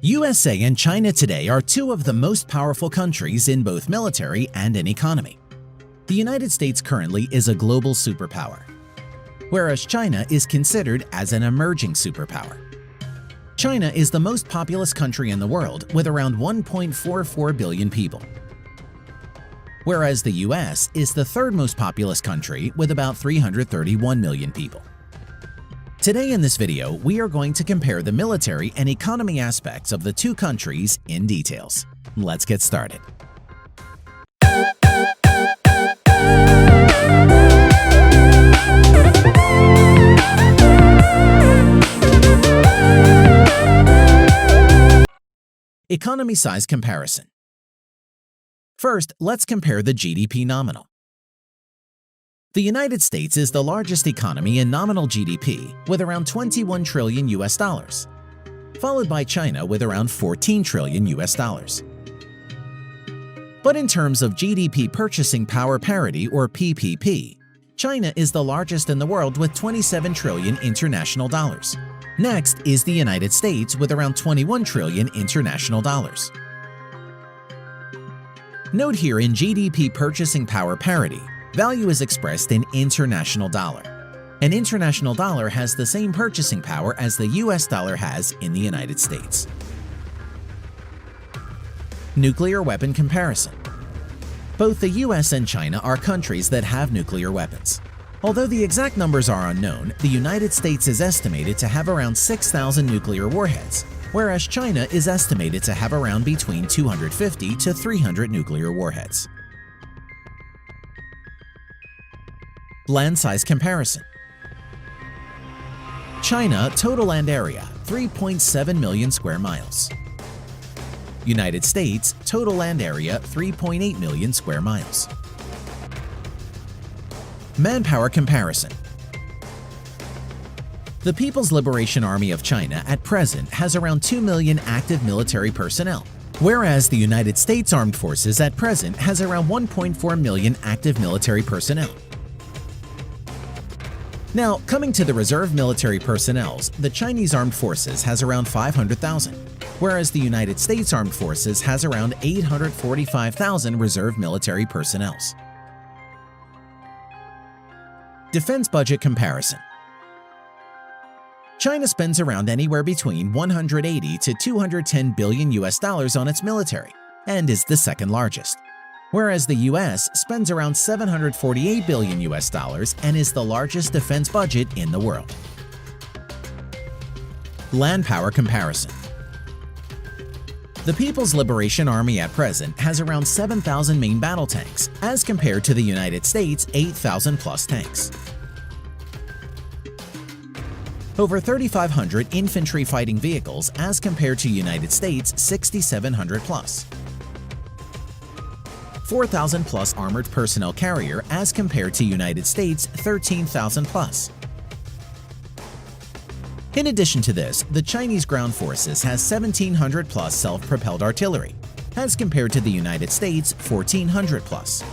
USA and China today are two of the most powerful countries in both military and in economy. The United States currently is a global superpower, whereas China is considered as an emerging superpower. China is the most populous country in the world with around 1.44 billion people, whereas the US is the third most populous country with about 331 million people. Today in this video, we are going to compare the military and economy aspects of the two countries in details. Let's get started. Economy size comparison. First, let's compare the GDP nominal. The United States is the largest economy in nominal GDP with around 21 trillion US dollars, followed by China with around 14 trillion US dollars. But in terms of GDP purchasing power parity or PPP, China is the largest in the world with 27 trillion international dollars. Next is the United States with around 21 trillion international dollars. Note here in GDP purchasing power parity, value is expressed in international dollar. An international dollar has the same purchasing power as the US dollar has in the United States. Nuclear weapon comparison. Both the US and China are countries that have nuclear weapons. Although the exact numbers are unknown, the United States is estimated to have around 6,000 nuclear warheads, whereas China is estimated to have around between 250 to 300 nuclear warheads. Land size comparison. China total land area 3.7 million square miles. United States total land area 3.8 million square miles. Manpower comparison. The People's Liberation Army of China at present has around 2 million active military personnel, whereas the United States Armed Forces at present has around 1.4 million active military personnel. Now, coming to the reserve military personnel, the Chinese Armed Forces has around 500,000, whereas the United States Armed Forces has around 845,000 reserve military personnel. Defense budget comparison. China spends around anywhere between 180 to 210 billion US dollars on its military and is the second largest, whereas the US spends around 748 billion US dollars and is the largest defense budget in the world. Land power comparison. The People's Liberation Army at present has around 7,000 main battle tanks, as compared to the United States' 8,000 plus tanks. Over 3,500 infantry fighting vehicles as compared to United States' 6,700 plus. 4,000 plus armored personnel carrier as compared to United States' 13,000 plus. In addition to this, the Chinese ground forces has 1,700 plus self-propelled artillery, as compared to the United States' 1,400 plus.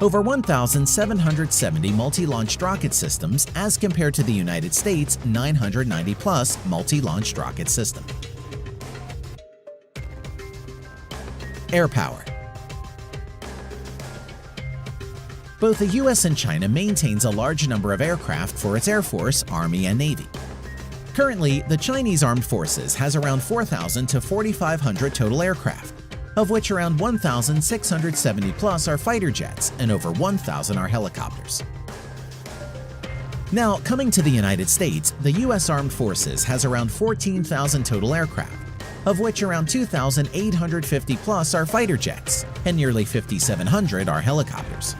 Over 1,770 multi-launched rocket systems as compared to the United States' 990 plus multi-launched rocket system. Air power. Both the US and China maintains a large number of aircraft for its Air Force, Army, and Navy. Currently, the Chinese Armed Forces has around 4,000 to 4,500 total aircraft, of which around 1,670 plus are fighter jets and over 1,000 are helicopters. Now, coming to the United States, the US Armed Forces has around 14,000 total aircraft, of which around 2,850 plus are fighter jets and nearly 5,700 are helicopters.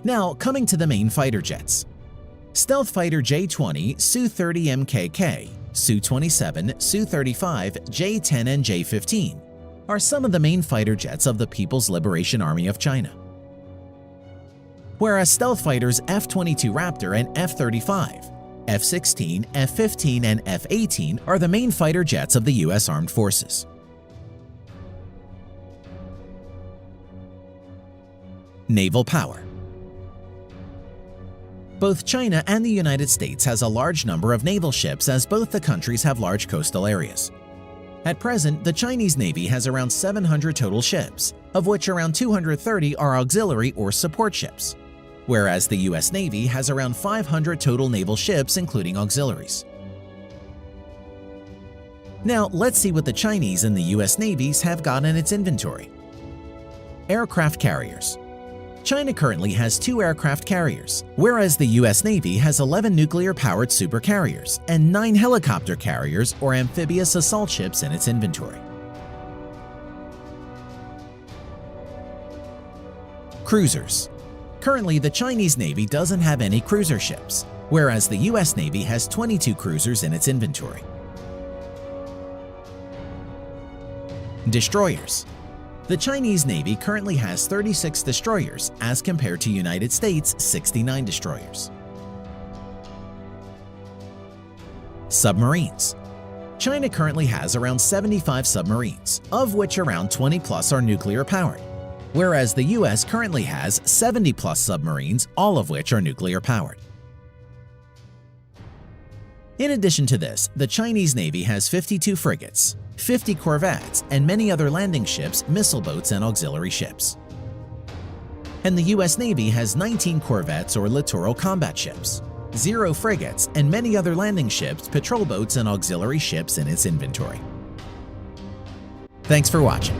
Now, coming to the main fighter jets. Stealth fighter J-20, Su-30 MKK, Su-27, Su-35, J-10 and J-15 are some of the main fighter jets of the People's Liberation Army of China. Whereas stealth fighters F-22 Raptor and F-35, F-16, F-15 and F-18 are the main fighter jets of the US Armed Forces. Naval power. Both China and the United States has a large number of naval ships, as both the countries have large coastal areas. At present, the Chinese Navy has around 700 total ships, of which around 230 are auxiliary or support ships, whereas the U.S. Navy has around 500 total naval ships including auxiliaries. Now let's see what the Chinese and the U.S. Navies have got in its inventory. Aircraft carriers. China currently has 2 aircraft carriers, whereas the U.S. Navy has 11 nuclear-powered supercarriers and 9 helicopter carriers or amphibious assault ships in its inventory. Cruisers. Currently, the Chinese Navy doesn't have any cruiser ships, whereas the U.S. Navy has 22 cruisers in its inventory. Destroyers. The Chinese Navy currently has 36 destroyers as compared to United States' 69 destroyers. Submarines. China currently has around 75 submarines, of which around 20 plus are nuclear powered, whereas the US currently has 70 plus submarines, all of which are nuclear powered. In addition to this, the Chinese Navy has 52 frigates, 50 corvettes, and many other landing ships, missile boats, and auxiliary ships. And the US Navy has 19 corvettes or littoral combat ships, 0 frigates, and many other landing ships, patrol boats, and auxiliary ships in its inventory. Thanks for watching.